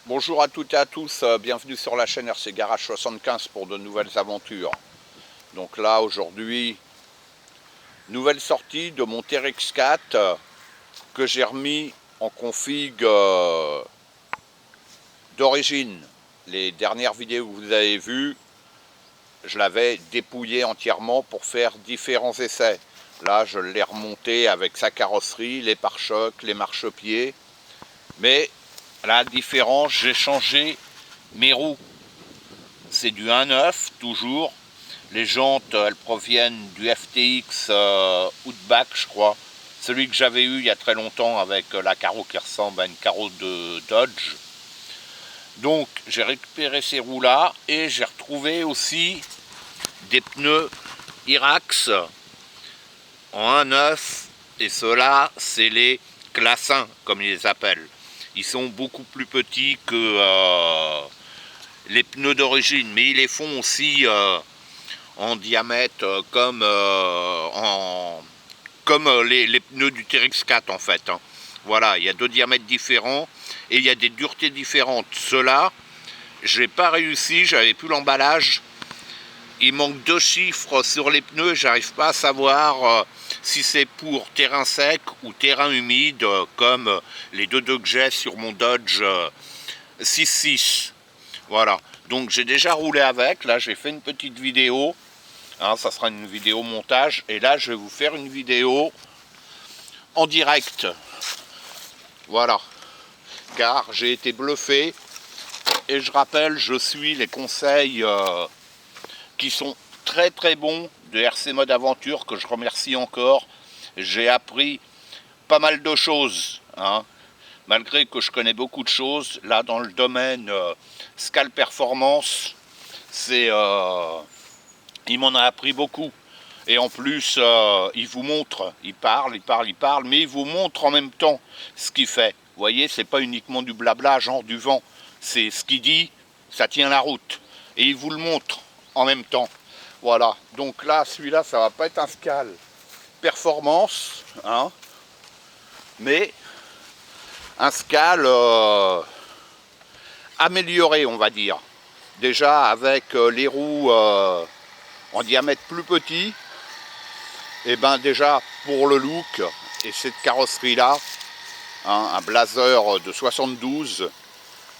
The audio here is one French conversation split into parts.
Bonjour à toutes et à tous, bienvenue sur la chaîne RC Garage 75 pour de nouvelles aventures. Donc là aujourd'hui, nouvelle sortie de mon TRX 4 que j'ai remis en config d'origine. Les dernières vidéos que vous avez vues, je l'avais dépouillé entièrement pour faire différents essais. Là je l'ai remonté avec sa carrosserie, les pare-chocs, les marchepieds. Mais la différence, j'ai changé mes roues. C'est du 1.9 toujours. Les jantes, elles proviennent du FTX Outback, je crois. Celui que j'avais eu il y a très longtemps avec la carreau qui ressemble à une carreau de Dodge. Donc j'ai récupéré ces roues-là et j'ai retrouvé aussi des pneus Irax en 1.9. Et ceux-là, c'est les classe 1, comme ils les appellent. Ils sont beaucoup plus petits que les pneus d'origine, mais ils les font aussi en diamètre comme les pneus du TRX 4 en fait. Hein. Voilà, il y a deux diamètres différents et il y a des duretés différentes. Ceux-là, je n'ai pas réussi, j'avais plus l'emballage. Il manque deux chiffres sur les pneus, j'arrive pas à savoir si c'est pour terrain sec ou terrain humide, comme les deux que j'ai sur mon Dodge 6.6. Voilà, donc j'ai déjà roulé avec, là j'ai fait une petite vidéo, hein, ça sera une vidéo montage, et là je vais vous faire une vidéo en direct, voilà, car j'ai été bluffé, et je rappelle, je suis les conseils qui sont très très bons de RC Mode Aventure, que je remercie encore. J'ai appris pas mal de choses, hein. Malgré que je connais beaucoup de choses, là dans le domaine Scal Performance, il m'en a appris beaucoup. Et en plus, il vous montre, il parle, mais il vous montre en même temps ce qu'il fait. Vous voyez, c'est pas uniquement du blabla, genre du vent. C'est ce qu'il dit, ça tient la route. Et il vous le montre en même temps. Voilà, donc là, celui-là, ça va pas être un Scal Performance, hein, mais un Scal amélioré, on va dire. Déjà avec les roues en diamètre plus petit, et ben déjà pour le look et cette carrosserie là, hein, un Blazer de 72,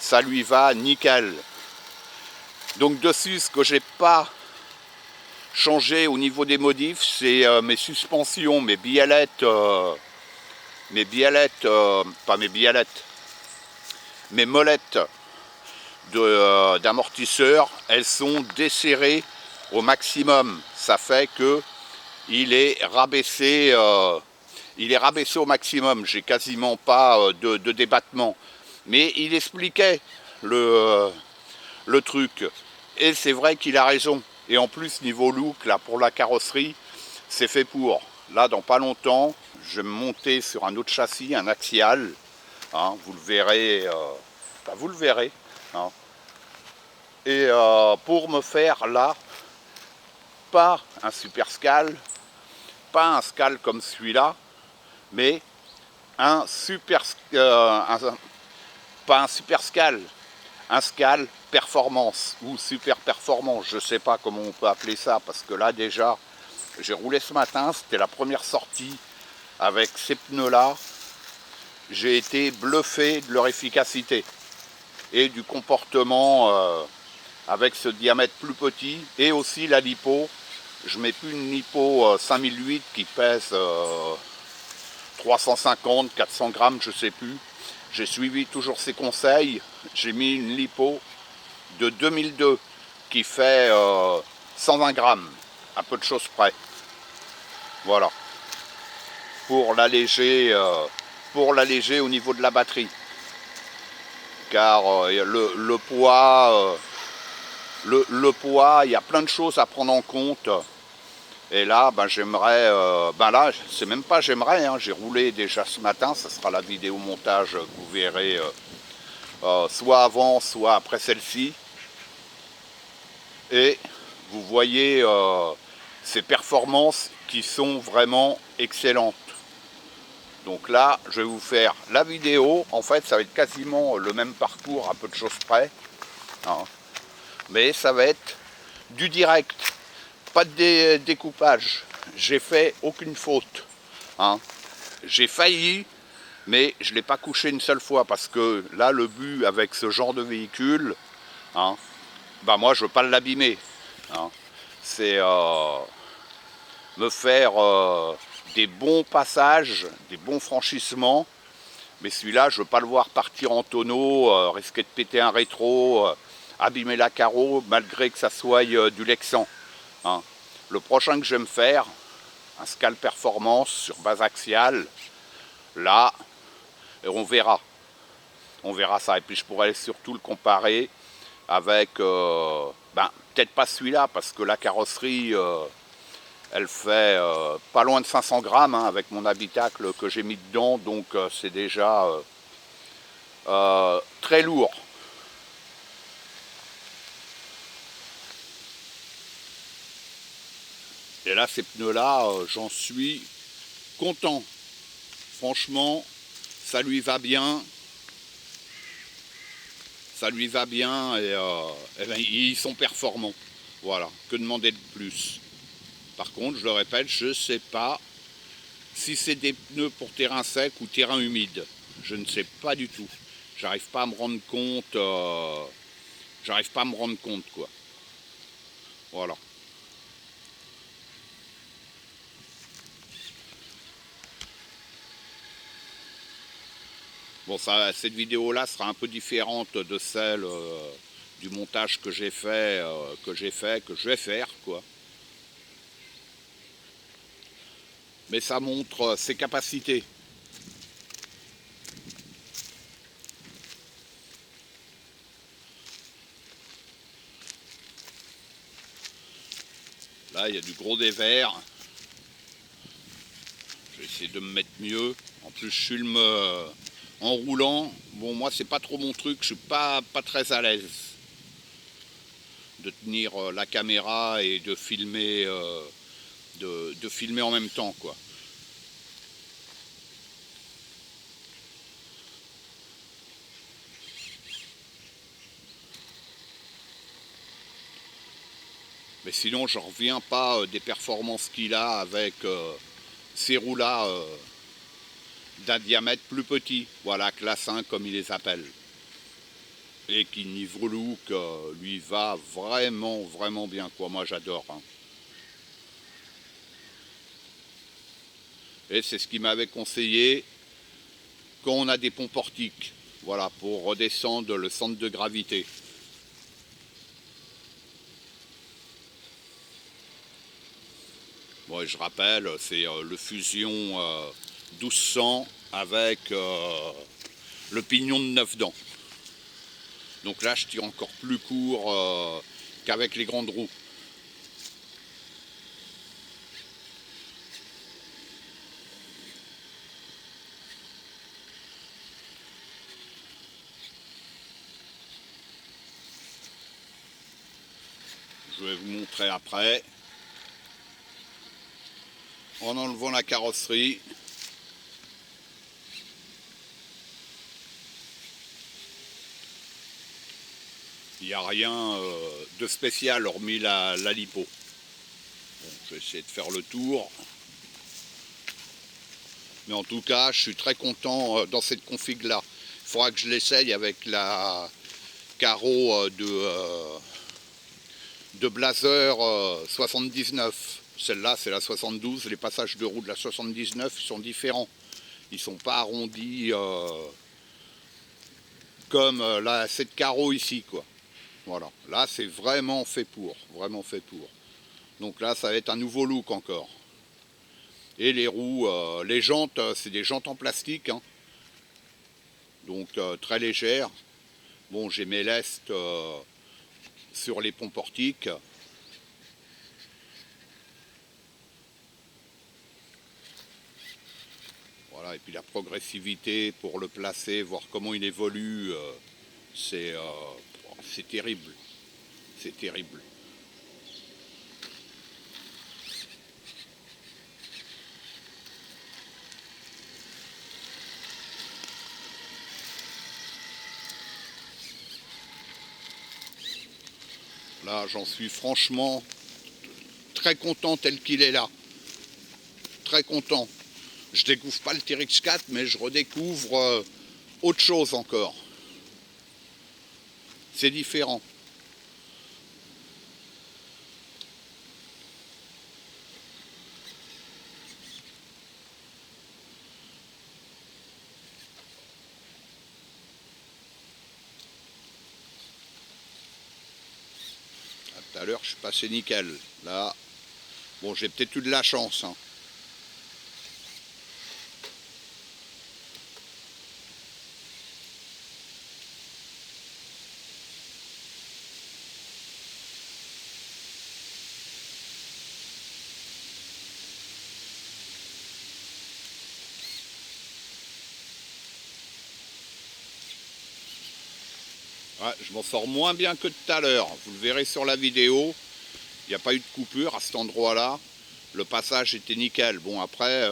ça lui va nickel. Donc dessus, ce que j'ai pas changé au niveau des modifs, c'est mes suspensions, mes biellettes, pas mes biellettes, mes molettes d'amortisseur, elles sont desserrées au maximum. Ça fait que il est rabaissé au maximum. J'ai quasiment pas de débattement. Mais il expliquait le truc. Et c'est vrai qu'il a raison. Et en plus, niveau look, là, pour la carrosserie, c'est fait pour. Là, dans pas longtemps, je vais me monter sur un autre châssis, un axial. Hein, vous le verrez. Vous le verrez. Hein. Et pour me faire là, pas un super Scal, pas un Scal comme celui-là, mais un super, pas un super Scal, un Scal performance ou super performance, je sais pas comment on peut appeler ça, parce que là déjà, j'ai roulé ce matin, c'était la première sortie avec ces pneus-là, j'ai été bluffé de leur efficacité et du comportement avec ce diamètre plus petit, et aussi la lipo. Je mets plus une lipo 5008 qui pèse 350, 400 grammes, je sais plus. J'ai suivi toujours ses conseils. J'ai mis une lipo de 2002 qui fait 120 grammes, à peu de choses près. Voilà. Pour l'alléger au niveau de la batterie. Car le poids, le poids, il y a plein de choses à prendre en compte. Et là, ben, j'aimerais, là, c'est même pas j'aimerais, hein, j'ai roulé déjà ce matin, ça sera la vidéo montage que vous verrez soit avant, soit après celle-ci. Et vous voyez ces performances qui sont vraiment excellentes. Donc là, je vais vous faire la vidéo. En fait, ça va être quasiment le même parcours, à peu de choses près. Hein. Mais ça va être du direct. Pas de découpage. J'ai fait aucune faute. Hein. J'ai failli, mais je ne l'ai pas couché une seule fois. Parce que là, le but avec ce genre de véhicule, hein, bah moi, je ne veux pas l'abîmer. Hein. C'est me faire des bons passages, des bons franchissements. Mais celui-là, je ne veux pas le voir partir en tonneau, risquer de péter un rétro, abîmer la carreau, malgré que ça soit du Lexan. Hein. Le prochain que je vais me faire, un Scal Performance sur base axiale, là, on verra. On verra ça. Et puis je pourrais surtout le comparer avec, peut-être pas celui-là, parce que la carrosserie, elle fait pas loin de 500 grammes hein, avec mon habitacle que j'ai mis dedans, donc c'est déjà très lourd. Et là, ces pneus-là, j'en suis content. Franchement, ça lui va bien. Ça lui va bien et ben, ils sont performants. Voilà, que demander de plus. Par contre, je le répète, je ne sais pas si c'est des pneus pour terrain sec ou terrain humide. Je ne sais pas du tout. J'arrive pas à me rendre compte. J'arrive pas à me rendre compte, quoi. Voilà. Bon, ça, cette vidéo-là sera un peu différente de celle du montage que j'ai fait, que je vais faire, quoi. Mais ça montre ses capacités. Là, il y a du gros dévers. Je vais essayer de me mettre mieux. En plus, je filme en roulant. Bon, moi, c'est pas trop mon truc. Je suis pas très à l'aise de tenir la caméra et de filmer, de filmer en même temps, quoi. Mais sinon, je ne reviens pas des performances qu'il a avec ces roues-là d'un diamètre plus petit. Voilà, classe 1 comme il les appelle. Et qui, niveau look, lui va vraiment, vraiment bien, quoi. Moi, j'adore. Hein. Et c'est ce qu'il m'avait conseillé quand on a des ponts portiques. Voilà, pour redescendre le centre de gravité. Bon, et je rappelle, c'est le Fusion 1200 avec le pignon de 9 dents. Donc là, je tire encore plus court qu'avec les grandes roues. Je vais vous montrer après. En enlevant la carrosserie. Il n'y a rien de spécial hormis la lipo. Bon, je vais essayer de faire le tour. Mais en tout cas, je suis très content dans cette config-là. Il faudra que je l'essaye avec la carreau de Blazer 79. Celle-là, c'est la 72. Les passages de roue de la 79 sont différents. Ils ne sont pas arrondis comme cette carreau ici, quoi. Voilà. Là, c'est vraiment fait pour. Vraiment fait pour. Donc là, ça va être un nouveau look encore. Et les roues, les jantes, c'est des jantes en plastique. Hein. Donc très légères. Bon, j'ai mes lestes sur les ponts portiques. Voilà, et puis la progressivité pour le placer, voir comment il évolue, c'est terrible. C'est terrible. Là, j'en suis franchement très content tel qu'il est là. Très content. Je découvre pas le TRX 4, mais je redécouvre autre chose encore. C'est différent. Tout à l'heure, je suis passé nickel. Là, bon, j'ai peut-être eu de la chance, hein. Ouais, je m'en sors moins bien que tout à l'heure. Vous le verrez sur la vidéo. Il n'y a pas eu de coupure à cet endroit-là. Le passage était nickel. Bon, après,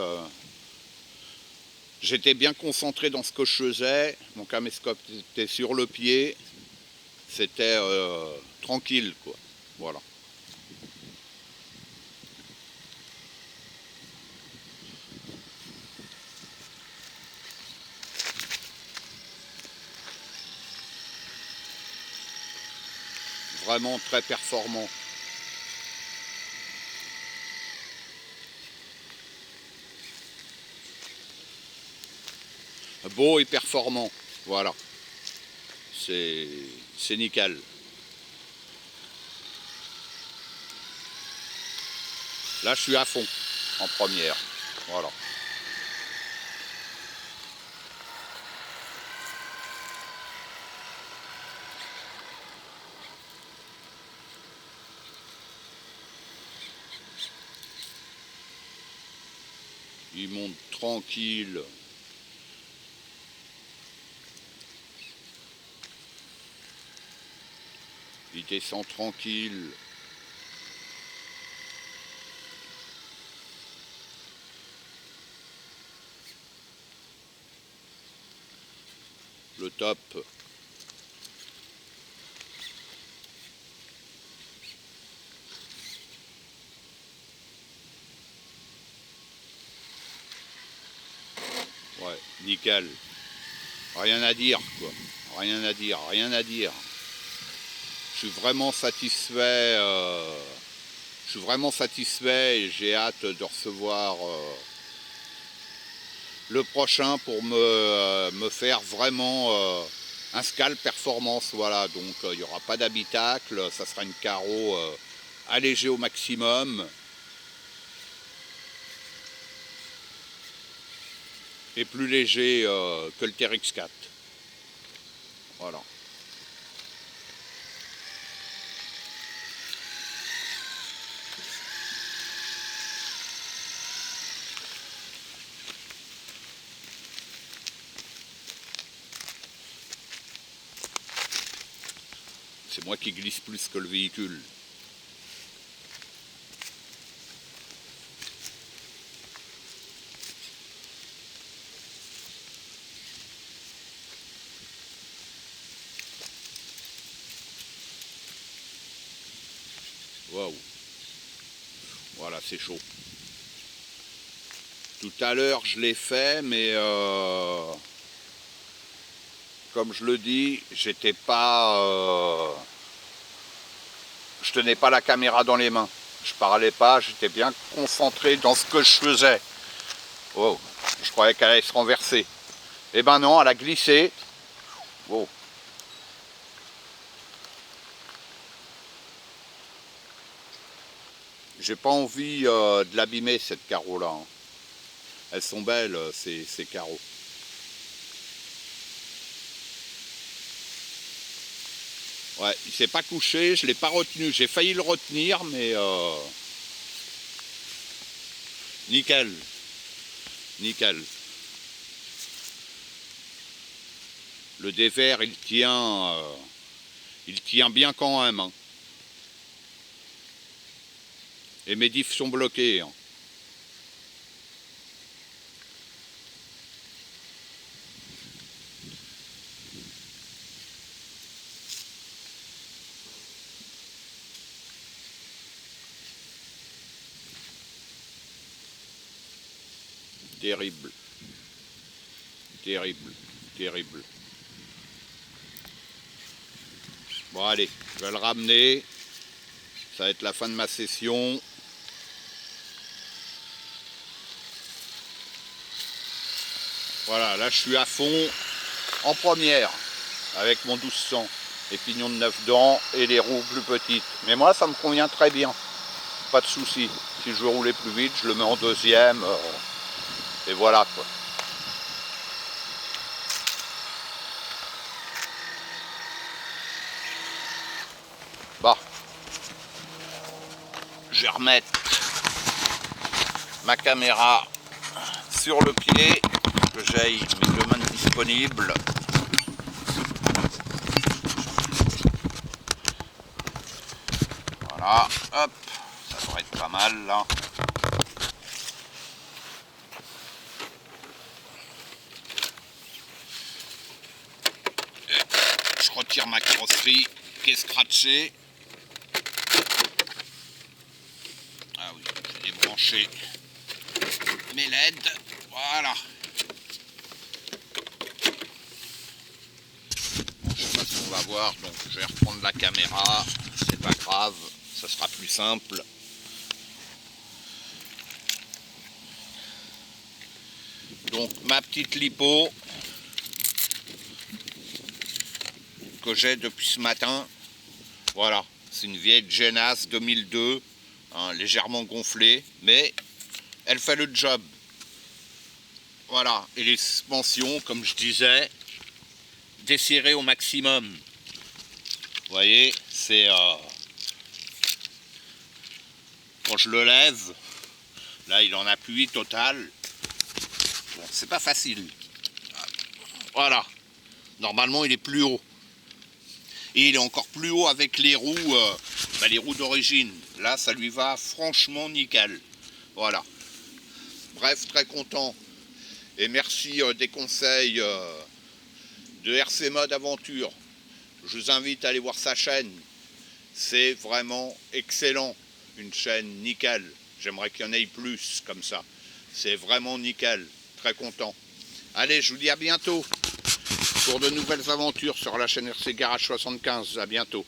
j'étais bien concentré dans ce que je faisais. Mon caméscope était sur le pied. C'était tranquille, quoi. Voilà. Vraiment très performant. Beau et performant. Voilà. C'est nickel. Là, je suis à fond en première. Voilà. Il monte tranquille. Il descend tranquille. Le top. Ouais, nickel. Rien à dire, quoi. Rien à dire, rien à dire. Je suis vraiment satisfait. Je suis vraiment satisfait et j'ai hâte de recevoir le prochain pour me faire vraiment un Scal Performance. Voilà, donc il n'y aura pas d'habitacle, ça sera une carreau allégée au maximum. Et plus léger que le TRX 4. Voilà. C'est moi qui glisse plus que le véhicule. Waouh. Voilà, c'est chaud. Tout à l'heure, je l'ai fait, mais comme je le dis, j'étais pas... je tenais pas la caméra dans les mains. Je parlais pas, j'étais bien concentré dans ce que je faisais. Wow. Je croyais qu'elle allait se renverser. Eh ben non, elle a glissé. Wow. J'ai pas envie de l'abîmer, cette carreau-là, hein. Elles sont belles, ces carreaux. Ouais, il s'est pas couché, je l'ai pas retenu. J'ai failli le retenir, mais nickel. Nickel. Le dévers, il tient bien quand même, hein. Et mes diffs sont bloqués, hein. Terrible. Terrible. Terrible. Bon allez, je vais le ramener. Ça va être la fin de ma session. Voilà, là je suis à fond en première avec mon 1200. Les pignons de 9 dents et les roues plus petites. Mais moi ça me convient très bien. Pas de souci. Si je veux rouler plus vite, je le mets en deuxième. Et voilà quoi. Bah. Je vais remettre ma caméra sur le pied. Que j'aille mes deux mains disponibles. Voilà, hop, ça devrait être pas mal là. Et je retire ma carrosserie qui est scratchée. Ah oui, j'ai débranché mes LED. Voilà. Bon, je sais pas si on va voir, donc je vais reprendre la caméra. C'est pas grave. Ça sera plus simple. Donc ma petite lipo que j'ai depuis ce matin. Voilà, c'est une vieille Genas 2002, hein, légèrement gonflée, mais elle fait le job. Voilà, et les suspensions, comme je disais, desserrées au maximum. Vous voyez, c'est... quand je le lève, là il en appuie total. Bon, c'est pas facile. Voilà. Normalement il est plus haut. Et il est encore plus haut avec les roues, les roues d'origine. Là ça lui va franchement nickel. Voilà. Bref, très content. Et merci des conseils de RC Mode Aventure. Je vous invite à aller voir sa chaîne. C'est vraiment excellent. Une chaîne nickel. J'aimerais qu'il y en ait plus comme ça. C'est vraiment nickel. Très content. Allez, je vous dis à bientôt pour de nouvelles aventures sur la chaîne RC Garage 75. À bientôt.